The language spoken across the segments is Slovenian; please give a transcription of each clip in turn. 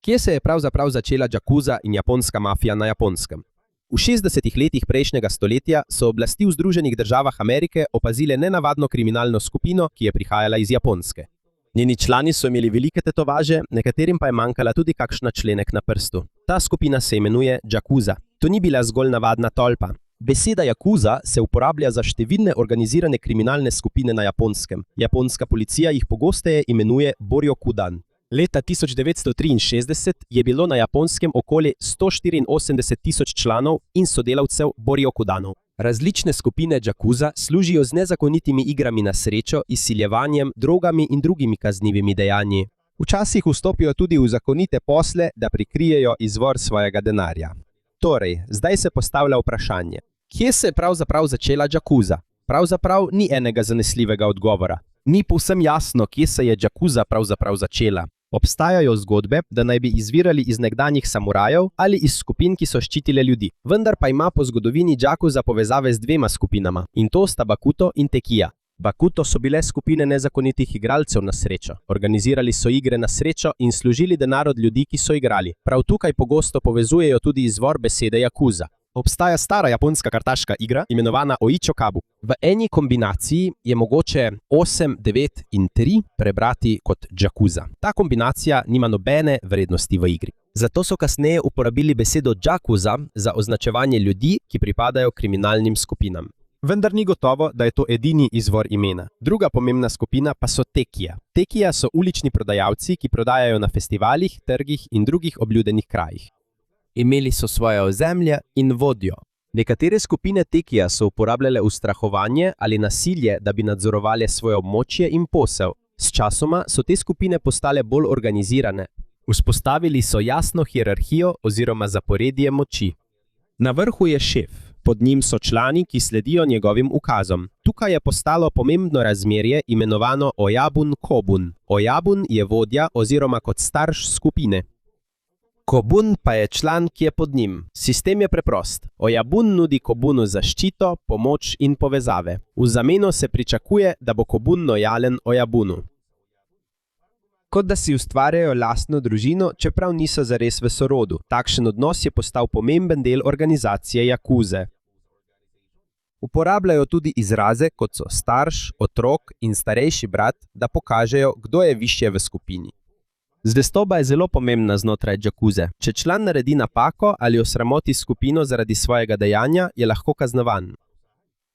Kje se je pravzaprav začela džakuza in japonska mafija na Japonskem? V 60. letih prejšnjega stoletja so oblasti v Združenih državah Amerike opazile nenavadno kriminalno skupino, ki je prihajala iz Japonske. Njeni člani so imeli velike tetovaže, nekaterim pa je manjkala tudi kakšna členek na prstu. Ta skupina se imenuje džakuza. To ni bila zgolj navadna tolpa. Beseda jakuza se uporablja za številne organizirane kriminalne skupine na Japonskem. Japonska policija jih pogosteje imenuje boryokudan. Leta 1963 je bilo na Japonskem okoli 184.000 članov in sodelavcev boryokudanov. Različne skupine džakuza služijo z nezakonitimi igrami na srečo, izsiljevanjem, drogami in drugimi kaznivimi dejanji. Včasih vstopijo tudi v zakonite posle, da prikrijejo izvor svojega denarja. Torej, zdaj se postavlja vprašanje. Kje se je pravzaprav začela džakuza? Pravzaprav ni enega zanesljivega odgovora. Ni povsem jasno, kje se je džakuza pravzaprav začela. Obstajajo zgodbe, da naj bi izvirali iz nekdanjih samurajev ali iz skupin, ki so ščitile ljudi. Vendar pa ima po zgodovini džakuza povezave z dvema skupinama, in to sta bakuto in tekija. Bakuto so bile skupine nezakonitih igralcev na srečo. Organizirali so igre na srečo in služili denar od ljudi, ki so igrali. Prav tukaj pogosto povezujejo tudi izvor besede jakuza. Obstaja stara japonska kartaška igra, imenovana Oichokabu. V eni kombinaciji je mogoče 8, 9 in 3 prebrati kot džakuza. Ta kombinacija nima nobene vrednosti v igri. Zato so kasneje uporabili besedo džakuza za označevanje ljudi, ki pripadajo kriminalnim skupinam. Vendar ni gotovo, da je to edini izvor imena. Druga pomembna skupina pa so tekija. Tekija so ulični prodajalci, ki prodajajo na festivalih, trgih in drugih obljudenih krajih. Imeli so svoje ozemlje in vodjo. Nekatere skupine tekija so uporabljale ustrahovanje ali nasilje, da bi nadzorovali svoje območje in posel. S časoma so te skupine postale bolj organizirane. Vzpostavili so jasno hierarhijo oziroma zaporedje moči. Na vrhu je šef, pod njim so člani, ki sledijo njegovim ukazom. Tukaj je postalo pomembno razmerje imenovano Oyabun-kobun. Oyabun je vodja oziroma kot starš skupine. Kobun pa je član, ki je pod njim. Sistem je preprost. Oyabun nudi Kobunu zaščito, pomoč in povezave. V zameno se pričakuje, da bo Kobun lojalen Oyabunu. Kot da si ustvarjajo lastno družino, čeprav niso zares v sorodu. Takšen odnos je postal pomemben del organizacije jakuze. Uporabljajo tudi izraze, kot so starš, otrok in starejši brat, da pokažejo, kdo je višje v skupini. Zvestoba je zelo pomembna znotraj džakuze. Če član naredi napako ali osramoti skupino zaradi svojega dejanja, je lahko kaznovan.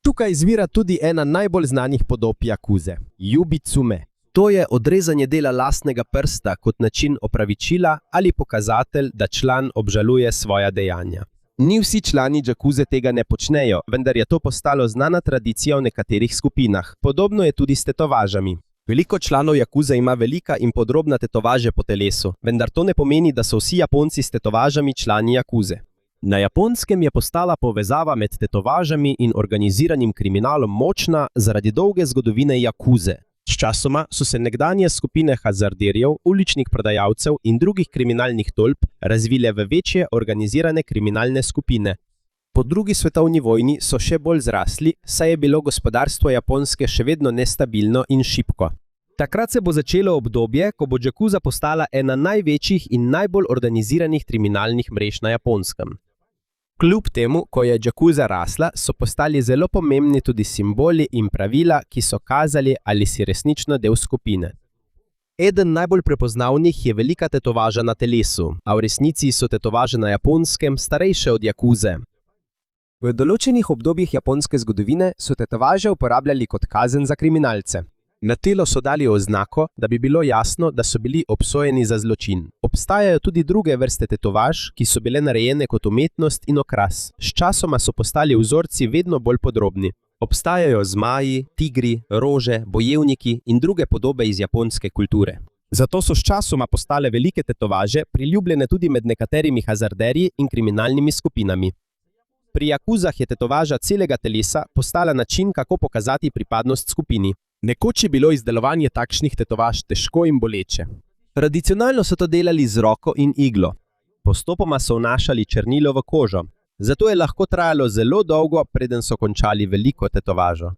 Tukaj izvira tudi ena najbolj znanih podob jakuze – jubitsume. To je odrezanje dela lastnega prsta kot način opravičila ali pokazatelj, da član obžaluje svoja dejanja. Ni vsi člani džakuze tega ne počnejo, vendar je to postalo znana tradicija v nekaterih skupinah. Podobno je tudi s tetovažami. Veliko članov jakuze ima velika in podrobna tetovaže po telesu, vendar to ne pomeni, da so vsi Japonci s tetovažami člani jakuze. Na Japonskem je postala povezava med tetovažami in organiziranim kriminalom močna zaradi dolge zgodovine jakuze. Sčasoma so se nekdanje skupine hazarderjev, uličnih prodajalcev in drugih kriminalnih tolp razvile v večje organizirane kriminalne skupine. Po drugi svetovni vojni so še bolj zrasli, saj je bilo gospodarstvo Japonske še vedno nestabilno in šibko. Takrat se bo začelo obdobje, ko bo džakuza postala ena največjih in najbolj organiziranih kriminalnih mrež na Japonskem. Kljub temu, ko je džakuza rasla, so postali zelo pomembni tudi simboli in pravila, ki so kazali, ali si resnično del skupine. Eden najbolj prepoznavnih je velika tetovaža na telesu, a v resnici so tetovaže na Japonskem starejše od jakuze. V določenih obdobjih japonske zgodovine so tetovaže uporabljali kot kazen za kriminalce. Na telo so dali oznako, da bi bilo jasno, da so bili obsojeni za zločin. Obstajajo tudi druge vrste tetovaž, ki so bile narejene kot umetnost in okras. Sčasoma so postali vzorci vedno bolj podrobni. Obstajajo zmaji, tigri, rože, bojevniki in druge podobe iz japonske kulture. Zato so sčasoma postale velike tetovaže priljubljene tudi med nekaterimi hazarderji in kriminalnimi skupinami. Pri jakuzah je tetovaža celega telesa postala način, kako pokazati pripadnost skupini. Nekoč je bilo izdelovanje takšnih tetovaž težko in boleče. Tradicionalno so to delali z roko in iglo. Postopoma so vnašali črnilo v kožo. Zato je lahko trajalo zelo dolgo, preden so končali veliko tetovažo.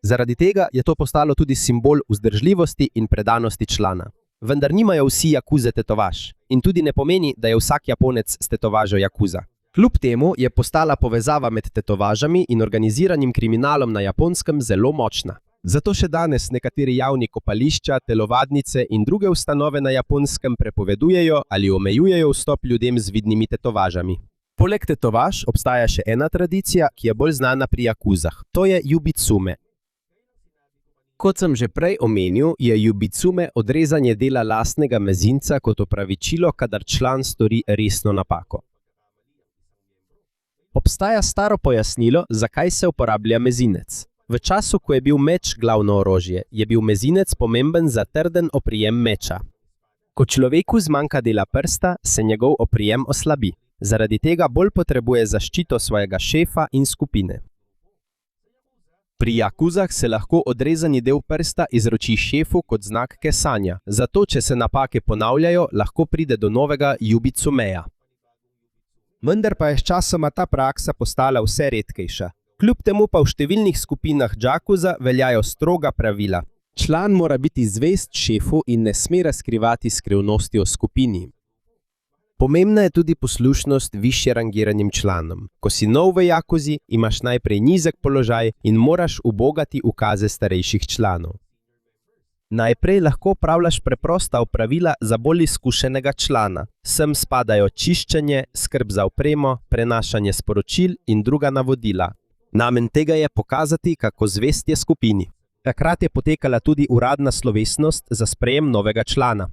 Zaradi tega je to postalo tudi simbol vzdržljivosti in predanosti člana. Vendar nimajo vsi jakuze tetovaž in tudi ne pomeni, da je vsak Japonec s tetovažo jakuza. Kljub temu je postala povezava med tetovažami in organiziranim kriminalom na Japonskem zelo močna. Zato še danes nekateri javni kopališča, telovadnice in druge ustanove na Japonskem prepovedujejo ali omejujejo vstop ljudem z vidnimi tetovažami. Poleg tetovaž obstaja še ena tradicija, ki je bolj znana pri jakuzah. To je jubitsume. Kot sem že prej omenil, je jubitsume odrezanje dela lastnega mezinca kot opravičilo, kadar član stori resno napako. Obstaja staro pojasnilo, zakaj se uporablja mezinec. V času, ko je bil meč glavno orožje, je bil mezinec pomemben za trden oprijem meča. Ko človeku zmanjka dela prsta, se njegov oprijem oslabi. Zaradi tega bolj potrebuje zaščito svojega šefa in skupine. Pri jakuzah se lahko odrezani del prsta izroči šefu kot znak kesanja, zato če se napake ponavljajo, lahko pride do novega jubitsumeja. Vendar pa je sčasoma ta praksa postala vse redkejša. Kljub temu pa v številnih skupinah jakuza veljajo stroga pravila. Član mora biti zvest šefu in ne sme razkrivati skrivnosti o skupini. Pomembna je tudi poslušnost višje rangiranim članom. Ko si nov v jakuzi, imaš najprej nizek položaj in moraš ubogati ukaze starejših članov. Najprej lahko opravljaš preprosta opravila za bolj izkušenega člana. Sem spadajo čiščenje, skrb za opremo, prenašanje sporočil in druga navodila. Namen tega je pokazati, kako zvest je skupini. Takrat je potekala tudi uradna slovesnost za sprejem novega člana.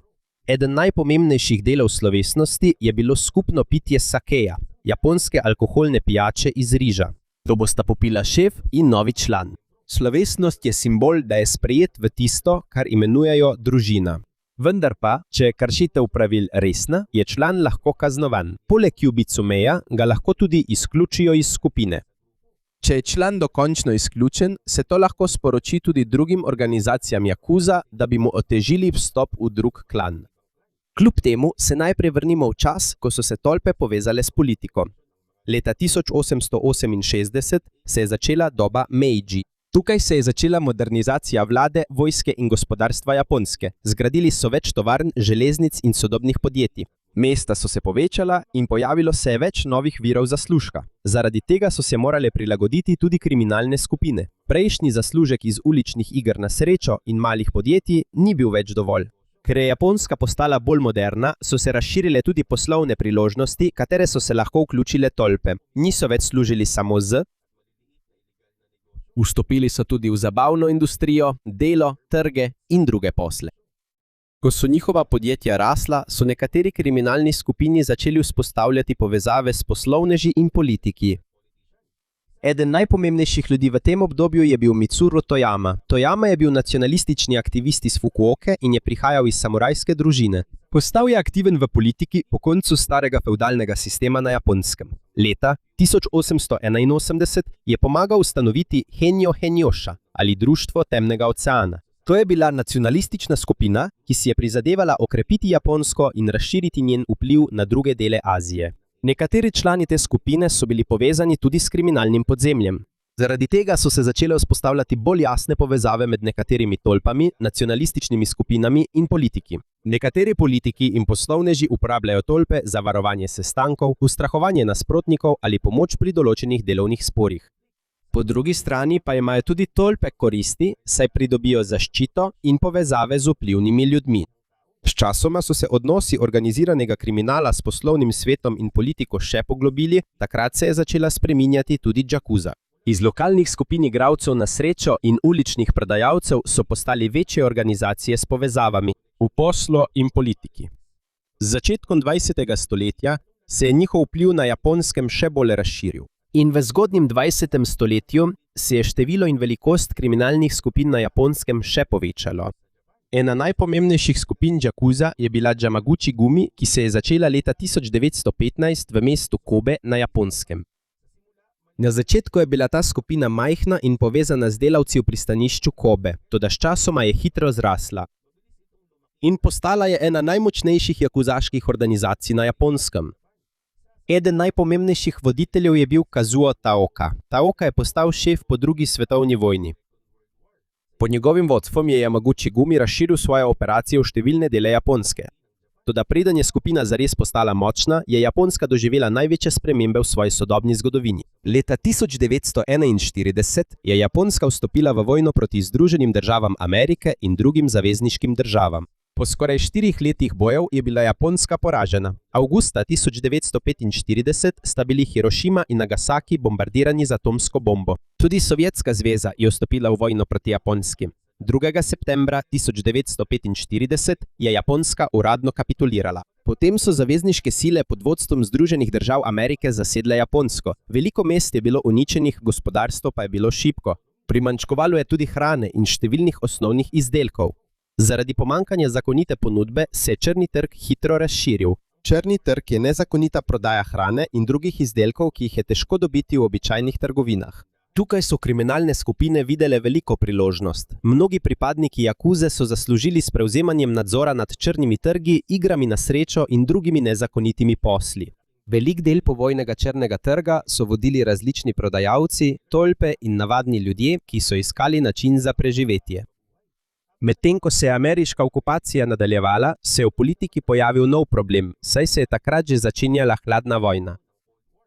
Eden najpomembnejših delov slovesnosti je bilo skupno pitje sakeja, japonske alkoholne pijače iz riža. To bosta popila šef in novi član. Slovesnost je simbol, da je sprejet v tisto, kar imenujejo družina. Vendar pa, če je kršitev pravil resna, je član lahko kaznovan. Poleg jubitsumeja ga lahko tudi izključijo iz skupine. Če je član dokončno izključen, se to lahko sporoči tudi drugim organizacijam jakuza, da bi mu otežili vstop v drug klan. Kljub temu se najprej vrnimo v čas, ko so se tolpe povezale s politiko. Leta 1868 se je začela doba Meiji. Tukaj se je začela modernizacija vlade, vojske in gospodarstva Japonske. Zgradili so več tovarn, železnic in sodobnih podjetij. Mesta so se povečala in pojavilo se je več novih virov zaslužka. Zaradi tega so se morale prilagoditi tudi kriminalne skupine. Prejšnji zaslužek iz uličnih iger na srečo in malih podjetij ni bil več dovolj. Ker je Japonska postala bolj moderna, so se razširile tudi poslovne priložnosti, katere so se lahko vključile tolpe. Niso več služili samo z. Vstopili so tudi v zabavno industrijo, delo, trge in druge posle. Ko so njihova podjetja rasla, so nekateri kriminalni skupini začeli vzpostavljati povezave s poslovneži in politiki. Eden najpomembnejših ljudi v tem obdobju je bil Mitsuru Toyama. Toyama je bil nacionalistični aktivist iz Fukuoke in je prihajal iz samurajske družine. Postal je aktiven v politiki po koncu starega fevdalnega sistema na Japonskem. Leta 1881 je pomagal ustanoviti Henjo Henjosha ali Društvo temnega oceana. To je bila nacionalistična skupina, ki si je prizadevala okrepiti Japonsko in razširiti njen vpliv na druge dele Azije. Nekateri člani te skupine so bili povezani tudi s kriminalnim podzemljem. Zaradi tega so se začele vzpostavljati bolj jasne povezave med nekaterimi tolpami, nacionalističnimi skupinami in politiki. Nekateri politiki in poslovneži uporabljajo tolpe za varovanje sestankov, ustrahovanje nasprotnikov ali pomoč pri določenih delovnih sporih. Po drugi strani pa imajo tudi tolpe koristi, saj pridobijo zaščito in povezave z vplivnimi ljudmi. Sčasoma so se odnosi organiziranega kriminala s poslovnim svetom in politiko še poglobili, takrat se je začela spreminjati tudi jakuza. Iz lokalnih skupin igralcev na srečo in uličnih prodajalcev so postali večje organizacije s povezavami v poslu in politiki. Z začetkom 20. stoletja se je njihov vpliv na Japonskem še bolj razširil. In v zgodnjem 20. stoletju se je število in velikost kriminalnih skupin na Japonskem še povečalo. Ena najpomembnejših skupin jakuza je bila Jamaguchi Gumi, ki se je začela leta 1915 v mestu Kobe na Japonskem. Na začetku je bila ta skupina majhna in povezana z delavci v pristanišču Kobe, toda sčasoma je hitro zrasla. In postala je ena najmočnejših jakuzaških organizacij na Japonskem. Eden najpomembnejših voditeljev je bil Kazuo Taoka. Taoka je postal šef po drugi svetovni vojni. Pod njegovim vodstvom je Yamaguchi Gumi razširil svoje operacije v številne dele Japonske. Toda preden je skupina zares postala močna, je Japonska doživela največje spremembe v svoji sodobni zgodovini. Leta 1941 je Japonska vstopila v vojno proti Združenim državam Amerike in drugim zavezniškim državam. Po skoraj 4 letih bojev je bila Japonska poražena. Avgusta 1945 sta bili Hirošima in Nagasaki bombardirani z atomsko bombo. Tudi Sovjetska zveza je vstopila v vojno proti Japonski. 2. septembra 1945 je Japonska uradno kapitulirala. Potem so zavezniške sile pod vodstvom Združenih držav Amerike zasedle Japonsko. Veliko mest je bilo uničenih, gospodarstvo pa je bilo šibko. Primanjkovalo je tudi hrane in številnih osnovnih izdelkov. Zaradi pomanjkanja zakonite ponudbe se je črni trg hitro razširil. Črni trg je nezakonita prodaja hrane in drugih izdelkov, ki jih je težko dobiti v običajnih trgovinah. Tukaj so kriminalne skupine videle veliko priložnost. Mnogi pripadniki jakuze so zaslužili s prevzemanjem nadzora nad črnimi trgi, igrami na srečo in drugimi nezakonitimi posli. Velik del povojnega črnega trga so vodili različni prodajalci, tolpe in navadni ljudje, ki so iskali način za preživetje. Medtem ko se je ameriška okupacija nadaljevala, se je v politiki pojavil nov problem, saj se je takrat že začenjala hladna vojna.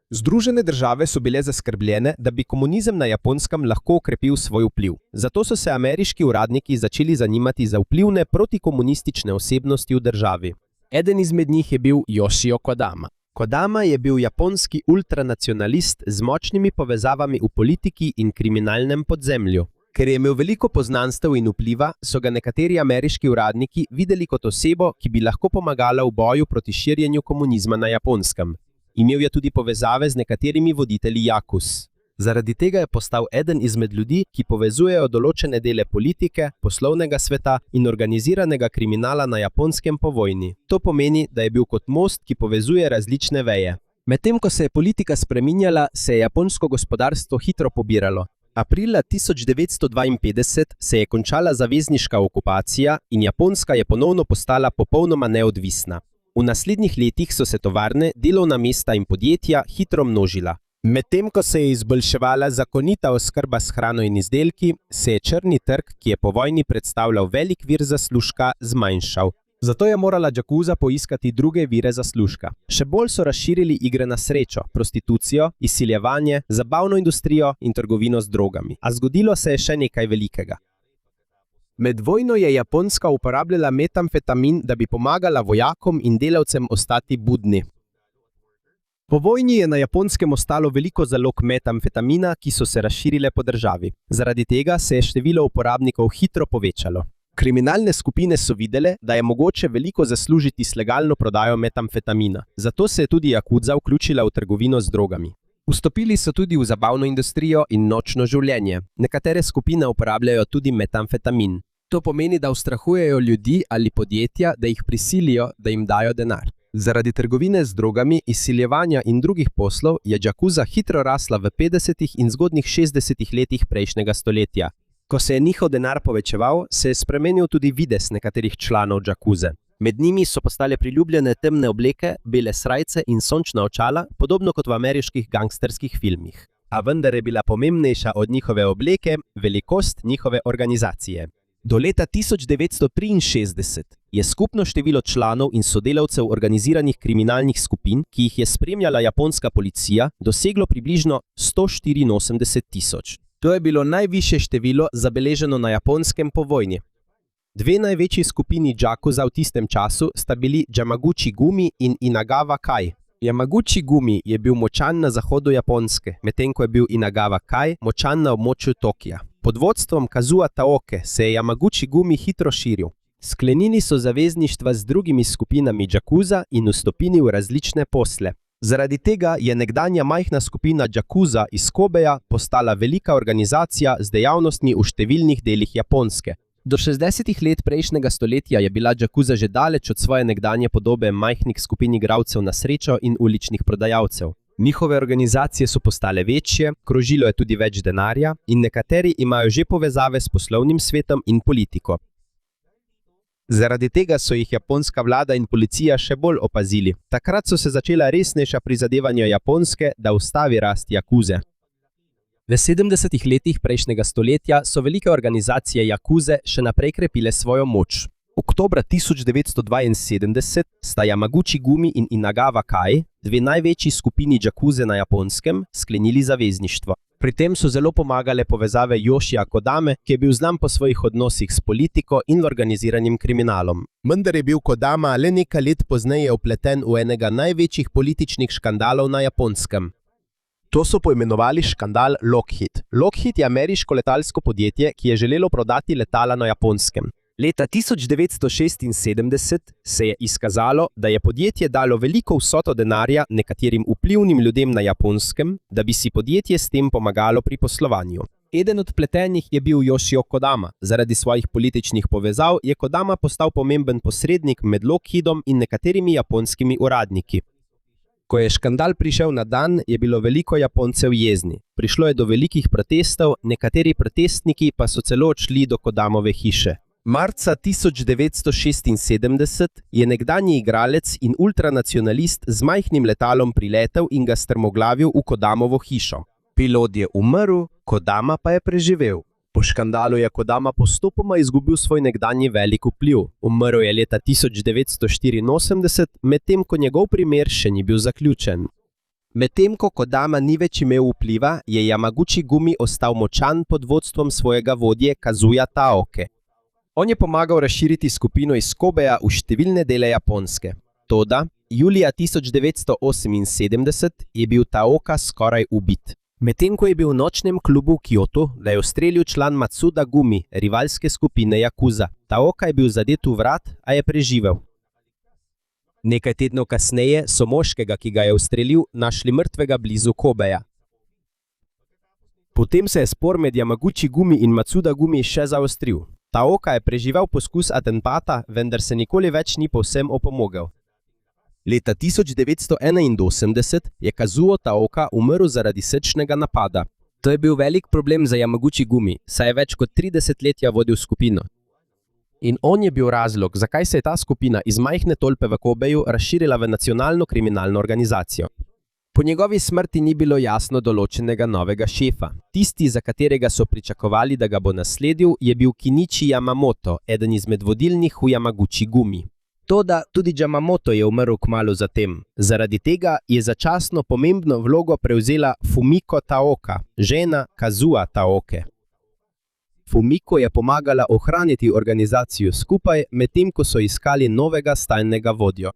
Združene države so bile zaskrbljene, da bi komunizem na Japonskem lahko okrepil svoj vpliv. Zato so se ameriški uradniki začeli zanimati za vplivne protikomunistične osebnosti v državi. Eden izmed njih je bil Yoshio Kodama. Kodama je bil japonski ultranacionalist z močnimi povezavami v politiki in kriminalnem podzemlju. Ker je imel veliko poznanstev in vpliva, so ga nekateri ameriški uradniki videli kot osebo, ki bi lahko pomagala v boju proti širjenju komunizma na Japonskem. Imel je tudi povezave z nekaterimi voditelji jakus. Zaradi tega je postal eden izmed ljudi, ki povezujejo določene dele politike, poslovnega sveta in organiziranega kriminala na Japonskem po vojni. To pomeni, da je bil kot most, ki povezuje različne veje. Medtem ko se je politika spreminjala, se je japonsko gospodarstvo hitro pobiralo. Aprila 1952 se je končala zavezniška okupacija in Japonska je ponovno postala popolnoma neodvisna. V naslednjih letih so se tovarne, delovna mesta in podjetja hitro množila. Medtem ko se je izboljševala zakonita oskrba s hrano in izdelki, se je črni trg, ki je po vojni predstavljal velik vir zaslužka, zmanjšal. Zato je morala jakuza poiskati druge vire zaslužka. Še bolj so razširili igre na srečo, prostitucijo, izsiljevanje, zabavno industrijo in trgovino z drogami. A zgodilo se je še nekaj velikega. Med vojno je Japonska uporabljala metamfetamin, da bi pomagala vojakom in delavcem ostati budni. Po vojni je na Japonskem ostalo veliko zalog metamfetamina, ki so se razširile po državi. Zaradi tega se je število uporabnikov hitro povečalo. Kriminalne skupine so videle, da je mogoče veliko zaslužiti s legalno prodajo metamfetamina. Zato se je tudi jakuza vključila v trgovino z drogami. Vstopili so tudi v zabavno industrijo in nočno življenje. Nekatere skupine uporabljajo tudi metamfetamin. To pomeni, da ustrahujejo ljudi ali podjetja, da jih prisilijo, da jim dajo denar. Zaradi trgovine z drogami, izsiljevanja in drugih poslov je jakuza hitro rasla v 50. in zgodnjih 60. letih prejšnjega stoletja. Ko se je njihov denar povečeval, se je spremenil tudi videz nekaterih članov jakuze. Med njimi so postale priljubljene temne obleke, bele srajce in sončna očala, podobno kot v ameriških gangsterskih filmih. A vendar je bila pomembnejša od njihove obleke velikost njihove organizacije. Do leta 1963 je skupno število članov in sodelavcev organiziranih kriminalnih skupin, ki jih je spremljala japonska policija, doseglo približno 184 tisoč. To je bilo najvišje število zabeleženo na Japonskem po vojni. Dve največji skupini jakuza v tistem času sta bili Yamaguchi Gumi in Inagawa Kai. Yamaguchi Gumi je bil močan na zahodu Japonske, medtem ko je bil Inagawa Kai močan na območju Tokija. Pod vodstvom Kazua Taoke se je Yamaguchi Gumi hitro širil. Sklenili so zavezništva z drugimi skupinami jakuza in vstopili v različne posle. Zaradi tega je nekdanja majhna skupina jakuza iz Kobeja postala velika organizacija z dejavnostmi v številnih delih Japonske. Do 60. let prejšnjega stoletja je bila jakuza že daleč od svoje nekdanje podobe majhnih skupin igralcev na srečo in uličnih prodajalcev. Njihove organizacije so postale večje, krožilo je tudi več denarja in nekateri imajo že povezave s poslovnim svetom in politiko. Zaradi tega so jih japonska vlada in policija še bolj opazili. Takrat so se začela resnejša prizadevanja Japonske, da ustavi rast jakuze. V 70. letih prejšnjega stoletja so velike organizacije jakuze še naprej krepile svojo moč. Oktobra 1972 sta Yamaguchi Gumi in Inagawa Kai, dve največji skupini jakuze na Japonskem, sklenili zavezništvo. Pri tem so zelo pomagale povezave Yoshija Kodame, ki je bil znan po svojih odnosih s politiko in organiziranim kriminalom. Vendar je bil Kodama le nekaj let pozneje vpleten v enega največjih političnih škandalov na Japonskem. To so poimenovali škandal Lockheed. Lockheed je ameriško letalsko podjetje, ki je želelo prodati letala na Japonskem. Leta 1976 se je izkazalo, da je podjetje dalo veliko vsoto denarja nekaterim vplivnim ljudem na Japonskem, da bi si podjetje s tem pomagalo pri poslovanju. Eden od vpletenih je bil Yoshio Kodama. Zaradi svojih političnih povezav je Kodama postal pomemben posrednik med Lockheedom in nekaterimi japonskimi uradniki. Ko je škandal prišel na dan, je bilo veliko Japoncev jezni. Prišlo je do velikih protestov, nekateri protestniki pa so celo odšli do Kodamove hiše. Marca 1976 je nekdanji igralec in ultranacionalist z majhnim letalom priletel in ga strmoglavil v Kodamovo hišo. Pilot je umrl, Kodama pa je preživel. Po škandalu je Kodama postopoma izgubil svoj nekdanji velik vpliv. Umrl je leta 1984, medtem ko njegov primer še ni bil zaključen. Medtem ko Kodama ni več imel vpliva, je Yamaguchi Gumi ostal močan pod vodstvom svojega vodje Kazuya Taoke. On je pomagal razširiti skupino iz Kobeja v številne dele Japonske. Toda, julija 1978 je bil Taoka skoraj ubit. Medtem ko je bil v nočnem klubu v Kyotu, da je ustrelil član Matsuda Gumi, rivalske skupine Jakuza. Taoka je bil zadet v vrat, a je preživel. Nekaj tednov kasneje so moškega, ki ga je ustrelil, našli mrtvega blizu Kobeja. Potem se je spor med Yamaguchi Gumi in Matsuda Gumi še zaostril. Taoka je preživel poskus atentata, vendar se nikoli več ni povsem opomogel. Leta 1981 je Kazuo Taoka umrl zaradi srčnega napada. To je bil velik problem za Yamaguchi Gumi, saj je več kot 30 let vodil skupino. In on je bil razlog, zakaj se je ta skupina iz majhne tolpe v Kobeju razširila v nacionalno kriminalno organizacijo. Po njegovi smrti ni bilo jasno določenega novega šefa. Tisti, za katerega so pričakovali, da ga bo nasledil, je bil Kinichi Yamamoto, eden izmed vodilnih v Yamaguchi Gumi. Toda tudi Yamamoto je umrl kmalu zatem. Zaradi tega je začasno pomembno vlogo prevzela Fumiko Taoka, žena Kazua Taoke. Fumiko je pomagala ohraniti organizacijo skupaj, medtem ko so iskali novega stalnega vodjo.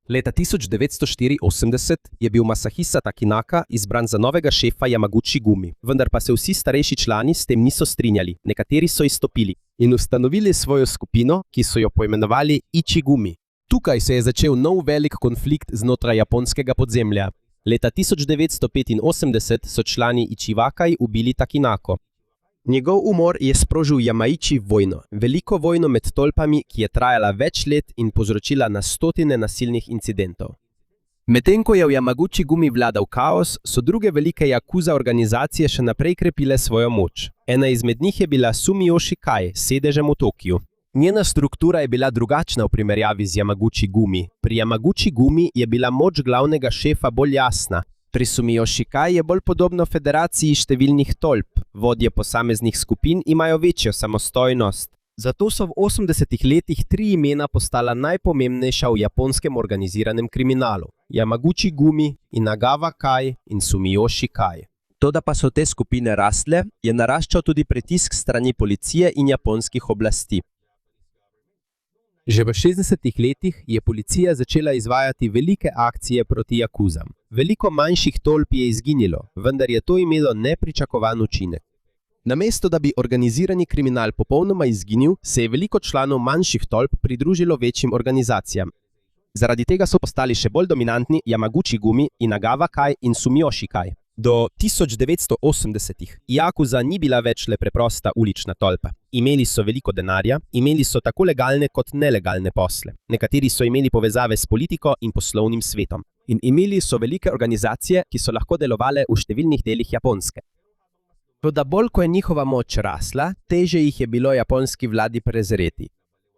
Leta 1984 je bil Masahisa Takinaka izbran za novega šefa Yamaguchi Gumi, vendar pa se vsi starejši člani s tem niso strinjali, nekateri so izstopili in ustanovili svojo skupino, ki so jo poimenovali Ichigumi. Tukaj se je začel nov velik konflikt znotraj japonskega podzemlja. Leta 1985 so člani Ichiwakai ubili Takinako. Njegov umor je sprožil Jamaiči vojno, veliko vojno med tolpami, ki je trajala več let in povzročila na stotine nasilnih incidentov. Medtem ko je v Yamaguchi Gumi vladal kaos, so druge velike jakuza organizacije še naprej krepile svojo moč. Ena izmed njih je bila Sumiyoshi Kai, sedežem v Tokiu. Njena struktura je bila drugačna v primerjavi z Yamaguchi Gumi. Pri Yamaguchi Gumi je bila moč glavnega šefa bolj jasna. Pri Sumiyoshi Kai je bolj podobno federaciji številnih tolp. Vodje posameznih skupin imajo večjo samostojnost. Zato so v 80. letih 3 imena postala najpomembnejša v japonskem organiziranem kriminalu. Yamaguchi Gumi, Inagawa Kai in Sumiyoshi Kai. Toda pa so te skupine rastle, je naraščal tudi pritisk strani policije in japonskih oblasti. Že v 60. letih je policija začela izvajati velike akcije proti jakuzam. Veliko manjših tolp je izginilo, vendar je to imelo nepričakovan učinek. Namesto da bi organizirani kriminal popolnoma izginil, se je veliko članov manjših tolp pridružilo večjim organizacijam. Zaradi tega so postali še bolj dominantni Yamaguchi Gumi, Inagawa Kai in Sumiyoshi Kai. Do 1980-ih jakuza ni bila več le preprosta ulična tolpa. Imeli so veliko denarja, imeli so tako legalne kot nelegalne posle. Nekateri so imeli povezave s politiko in poslovnim svetom. In imeli so velike organizacije, ki so lahko delovale v številnih delih Japonske. Toda bolj ko je njihova moč rasla, teže jih je bilo japonski vladi prezreti.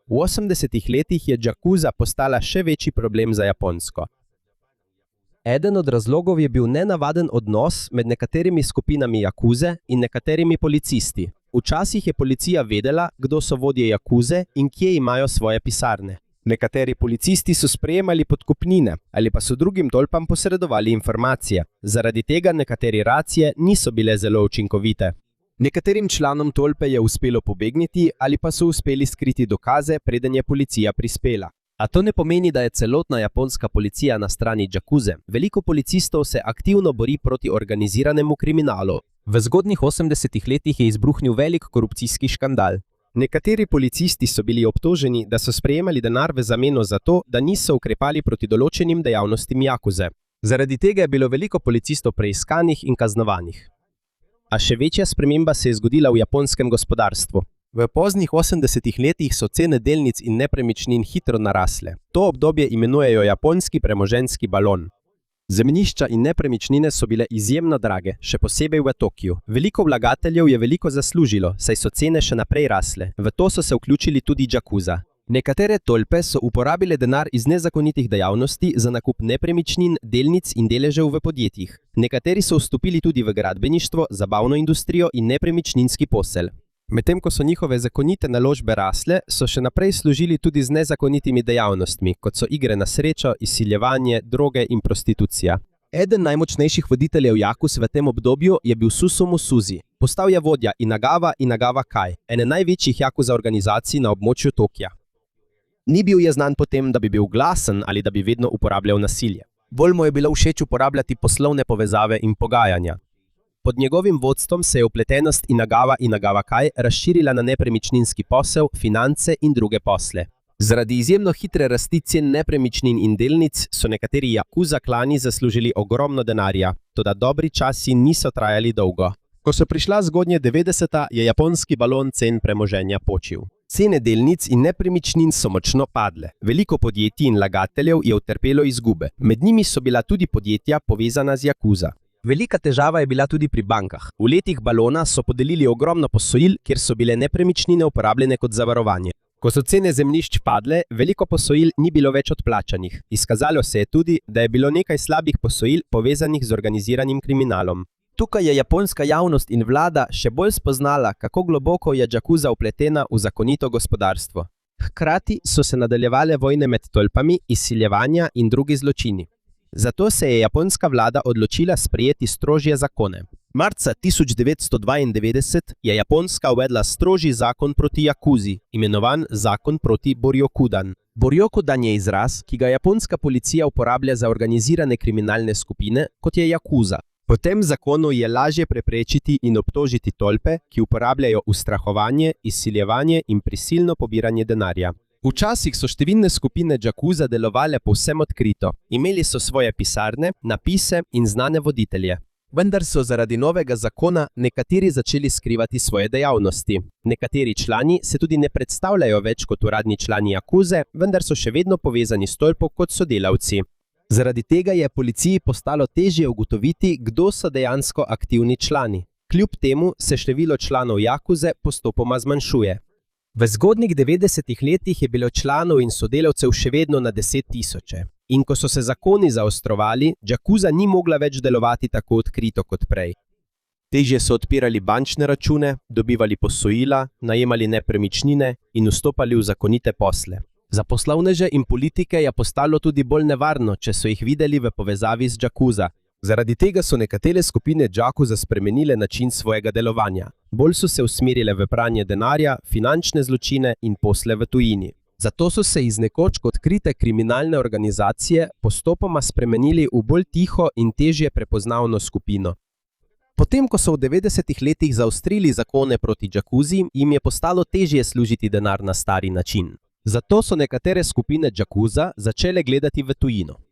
V 80. letih je jakuza postala še večji problem za Japonsko. Eden od razlogov je bil nenavaden odnos med nekaterimi skupinami jakuze in nekaterimi policisti. Včasih je policija vedela, kdo so vodje jakuze in kje imajo svoje pisarne. Nekateri policisti so sprejemali podkupnine ali pa so drugim tolpam posredovali informacije. Zaradi tega nekatere racije niso bile zelo učinkovite. Nekaterim članom tolpe je uspelo pobegniti ali pa so uspeli skriti dokaze, preden je policija prispela. A to ne pomeni, da je celotna japonska policija na strani jakuze. Veliko policistov se aktivno bori proti organiziranemu kriminalu. V zgodnjih 80. letih je izbruhnil velik korupcijski škandal. Nekateri policisti so bili obtoženi, da so sprejemali denar v zameno za to, da niso ukrepali proti določenim dejavnostim jakuze. Zaradi tega je bilo veliko policistov preiskanih in kaznovanih. A še večja sprememba se je zgodila v japonskem gospodarstvu. V poznih 80. letih so cene delnic in nepremičnin hitro narasle. To obdobje imenujejo japonski premoženjski balon. Zemljišča in nepremičnine so bile izjemno drage, še posebej v Tokiu. Veliko vlagateljev je veliko zaslužilo, saj so cene še naprej rasle. V to so se vključili tudi jakuza. Nekatere tolpe so uporabile denar iz nezakonitih dejavnosti za nakup nepremičnin, delnic in deležev v podjetjih. Nekateri so vstopili tudi v gradbeništvo, zabavno industrijo in nepremičninski posel. Medtem ko so njihove zakonite naložbe rasle, so še naprej služili tudi z nezakonitimi dejavnostmi, kot so igre na srečo, izsiljevanje, droge in prostitucija. Eden najmočnejših voditeljev jakuz v tem obdobju je bil Susumu Suzy. Postal je vodja Inagawa Kai, ene največjih jakuza organizacij na območju Tokija. Ni bil je znan po tem, da bi bil glasen ali da bi vedno uporabljal nasilje. Bolj mu je bilo všeč uporabljati poslovne povezave in pogajanja. Pod njegovim vodstvom se je vpletenost Inagawa Kai razširila na nepremičninski posel, finance in druge posle. Zaradi izjemno hitre rasti cen nepremičnin in delnic so nekateri jakuza klani zaslužili ogromno denarja, toda dobri časi niso trajali dolgo. Ko so prišla zgodnje 90. je japonski balon cen premoženja počil. Cene delnic in nepremičnin so močno padle. Veliko podjetij in vlagateljev je utrpelo izgube. Med njimi so bila tudi podjetja povezana z jakuza. Velika težava je bila tudi pri bankah. V letih balona so podelili ogromno posojil, kjer so bile nepremičnine uporabljene kot zavarovanje. Ko so cene zemljišč padle, veliko posojil ni bilo več odplačanih. Izkazalo se je tudi, da je bilo nekaj slabih posojil povezanih z organiziranim kriminalom. Tukaj je japonska javnost in vlada še bolj spoznala, kako globoko je jakuza vpletena v zakonito gospodarstvo. Hkrati so se nadaljevale vojne med tolpami, izsiljevanja in drugi zločini. Zato se je japonska vlada odločila sprejeti strožje zakone. Marca 1992 je Japonska uvedla strožji zakon proti jakuzi, imenovan zakon proti Boryokudan. Boryokudan je izraz, ki ga japonska policija uporablja za organizirane kriminalne skupine, kot je jakuza. Po tem zakonu je lažje preprečiti in obtožiti tolpe, ki uporabljajo ustrahovanje, izsiljevanje in prisilno pobiranje denarja. Včasih so številne skupine jakuza delovale povsem odkrito. Imeli so svoje pisarne, napise in znane voditelje. Vendar so zaradi novega zakona nekateri začeli skrivati svoje dejavnosti. Nekateri člani se tudi ne predstavljajo več kot uradni člani jakuze, vendar so še vedno povezani s tolpo kot sodelavci. Zaradi tega je policiji postalo težje ugotoviti, kdo so dejansko aktivni člani. Kljub temu se število članov jakuze postopoma zmanjšuje. V zgodnjih 90. letih je bilo članov in sodelavcev še vedno na 10 tisoče. In ko so se zakoni zaostrovali, jakuza ni mogla več delovati tako odkrito kot prej. Težje so odpirali bančne račune, dobivali posojila, najemali nepremičnine in vstopali v zakonite posle. Za poslovneže in politike je postalo tudi bolj nevarno, če so jih videli v povezavi z jakuza. Zaradi tega so nekatere skupine jakuza spremenile način svojega delovanja. Bolj so se usmerile v pranje denarja, finančne zločine in posle v tujini. Zato so se iz nekoč odkrite kriminalne organizacije postopoma spremenili v bolj tiho in težje prepoznavno skupino. Potem, ko so v 90. letih zaostrili zakone proti jakuzi, jim je postalo težje služiti denar na stari način. Zato so nekatere skupine jakuza začele gledati v tujino.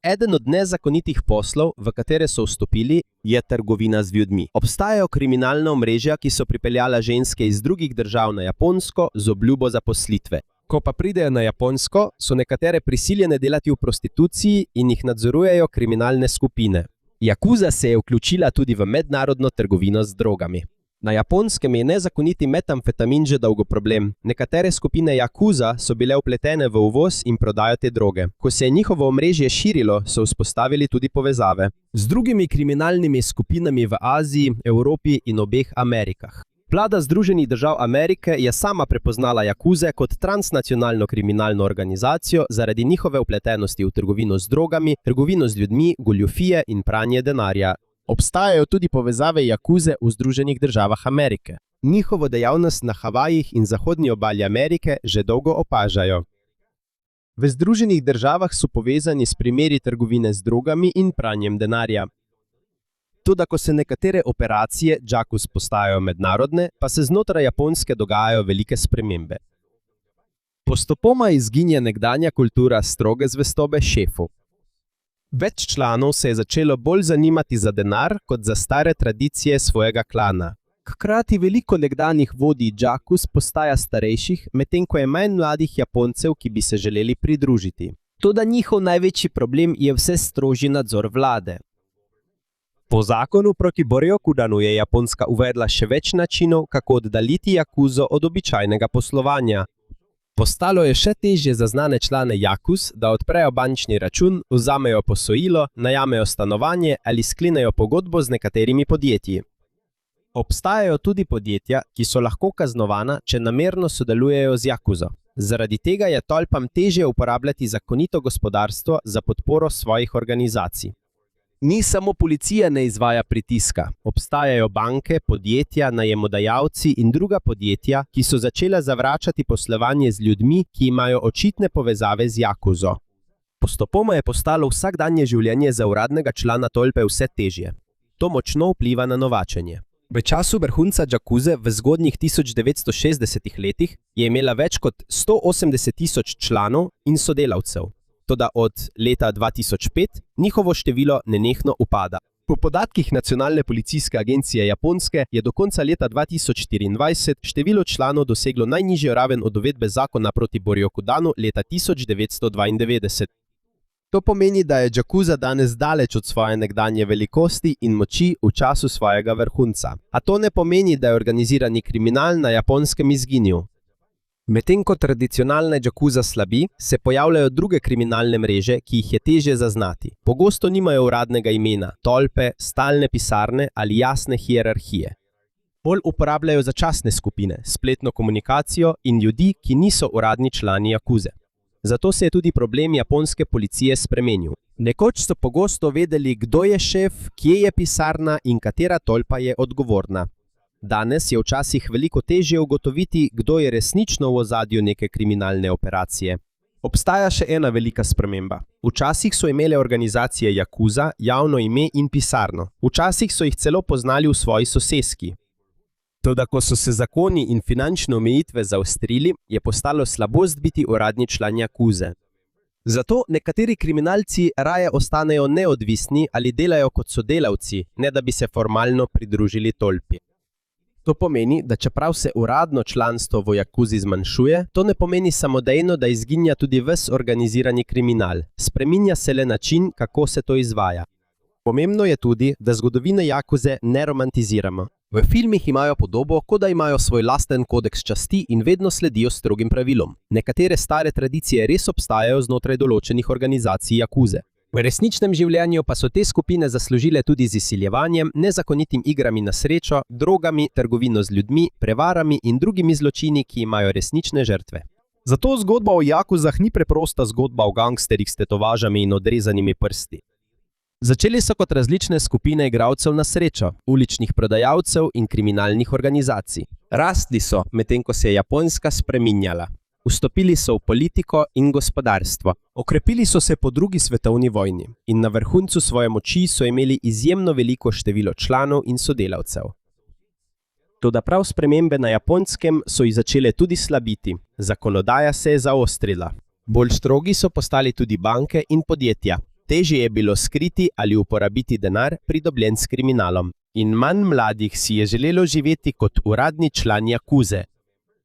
Eden od nezakonitih poslov, v katere so vstopili, je trgovina z ljudmi. Obstajajo kriminalna omrežja, ki so pripeljala ženske iz drugih držav na Japonsko z obljubo zaposlitve. Ko pa pridejo na Japonsko, so nekatere prisiljene delati v prostituciji in jih nadzorujejo kriminalne skupine. Jakuza se je vključila tudi v mednarodno trgovino z drogami. Na Japonskem je nezakoniti metamfetamin že dolgo problem. Nekatere skupine jakuza so bile vpletene v uvoz in prodajo te droge. Ko se je njihovo omrežje širilo, so vzpostavili tudi povezave z drugimi kriminalnimi skupinami v Aziji, Evropi in obeh Amerikah. Vlada Združenih držav Amerike je sama prepoznala jakuze kot transnacionalno kriminalno organizacijo zaradi njihove vpletenosti v trgovino z drogami, trgovino z ljudmi, goljufije in pranje denarja. Obstajajo tudi povezave jakuze v Združenih državah Amerike. Njihovo dejavnost na Havajih in zahodni obali Amerike že dolgo opažajo. V Združenih državah so povezani s primeri trgovine z drogami in pranjem denarja. Toda ko se nekatere operacije jakus postajajo mednarodne, pa se znotraj Japonske dogajajo velike spremembe. Postopoma izginja nekdanja kultura stroge zvestobe šefu. Več članov se je začelo bolj zanimati za denar kot za stare tradicije svojega klana. Hkrati veliko nekdanjih vodij jakus postaja starejših, medtem ko je manj mladih Japoncev, ki bi se želeli pridružiti. Toda njihov največji problem je vse strožji nadzor vlade. Po zakonu proti Boryokudanu je Japonska uvedla še več načinov, kako oddaljiti jakuzo od običajnega poslovanja. Postalo je še težje za znane člane jakuz, da odprejo bančni račun, vzamejo posojilo, najamejo stanovanje ali sklenejo pogodbo z nekaterimi podjetji. Obstajajo tudi podjetja, ki so lahko kaznovana, če namerno sodelujejo z jakuzo. Zaradi tega je tolpam težje uporabljati zakonito gospodarstvo za podporo svojih organizacij. Ni samo policija ne izvaja pritiska. Obstajajo banke, podjetja, najemodajalci in druga podjetja, ki so začela zavračati poslovanje z ljudmi, ki imajo očitne povezave z jakuzo. Postopoma je postalo vsakdanje življenje za uradnega člana tolpe vse težje. To močno vpliva na novačenje. V času vrhunca jakuze v zgodnjih 1960 letih je imela več kot 180.000 članov in sodelavcev. Toda od leta 2005 njihovo število nenehno upada. Po podatkih Nacionalne policijske agencije Japonske je do konca leta 2024 število članov doseglo najnižjo raven od uvedbe zakona proti Boryokudanu leta 1992. To pomeni, da je jakuza danes daleč od svoje nekdanje velikosti in moči v času svojega vrhunca. A to ne pomeni, da je organizirani kriminal na Japonskem izginil. Medtem ko tradicionalna jakuza slabi, se pojavljajo druge kriminalne mreže, ki jih je težje zaznati. Pogosto nimajo uradnega imena, tolpe, stalne pisarne ali jasne hierarhije. Bolj uporabljajo začasne skupine, spletno komunikacijo in ljudi, ki niso uradni člani jakuze. Zato se je tudi problem japonske policije spremenil. Nekoč so pogosto vedeli, kdo je šef, kje je pisarna in katera tolpa je odgovorna. Danes je včasih veliko težje ugotoviti, kdo je resnično v ozadju neke kriminalne operacije. Obstaja še ena velika sprememba. Včasih so imele organizacije jakuza javno ime in pisarno. Včasih so jih celo poznali v svoji soseski. Toda ko so se zakoni in finančne omejitve zaostrili, je postalo slabost biti uradni član jakuze. Zato nekateri kriminalci raje ostanejo neodvisni ali delajo kot sodelavci, ne da bi se formalno pridružili tolpi. To pomeni, da čeprav se uradno članstvo v jakuzi zmanjšuje, to ne pomeni samodejno, da izginja tudi ves organizirani kriminal. Spreminja se le način, kako se to izvaja. Pomembno je tudi, da zgodovine jakuze ne romantiziramo. V filmih imajo podobo, kot da imajo svoj lasten kodeks časti in vedno sledijo strogim pravilom. Nekatere stare tradicije res obstajajo znotraj določenih organizacij jakuze. V resničnem življenju pa so te skupine zaslužile tudi z izsiljevanjem, nezakonitim igrami na srečo, drogami, trgovino z ljudmi, prevarami in drugimi zločini, ki imajo resnične žrtve. Zato zgodba o jakuzah ni preprosta zgodba o gangsterjih s tetovažami in odrezanimi prsti. Začeli so kot različne skupine igralcev na srečo, uličnih prodajalcev in kriminalnih organizacij. Rastli so, medtem ko se je Japonska spreminjala. Vstopili so v politiko in gospodarstvo. Okrepili so se po drugi svetovni vojni in na vrhuncu svoje moči so imeli izjemno veliko število članov in sodelavcev. Toda prav spremembe na Japonskem so jih začele tudi slabiti. Zakonodaja se je zaostrila. Bolj strogi so postali tudi banke in podjetja. Težje je bilo skriti ali uporabiti denar, pridobljen s kriminalom. In manj mladih si je želelo živeti kot uradni član jakuze.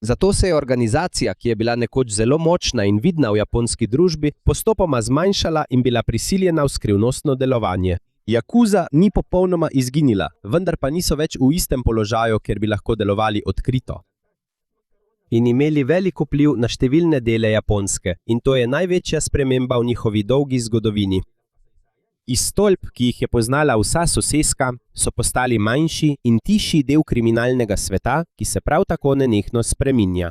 Zato se je organizacija, ki je bila nekoč zelo močna in vidna v japonski družbi, postopoma zmanjšala in bila prisiljena v skrivnostno delovanje. Jakuza ni popolnoma izginila, vendar pa niso več v istem položaju, kjer bi lahko delovali odkrito. In imeli velik vpliv na številne dele Japonske, in to je največja sprememba v njihovi dolgi zgodovini. Iz stolp, ki jih je poznala vsa soseska, so postali manjši in tišji del kriminalnega sveta, ki se prav tako nenehno spreminja.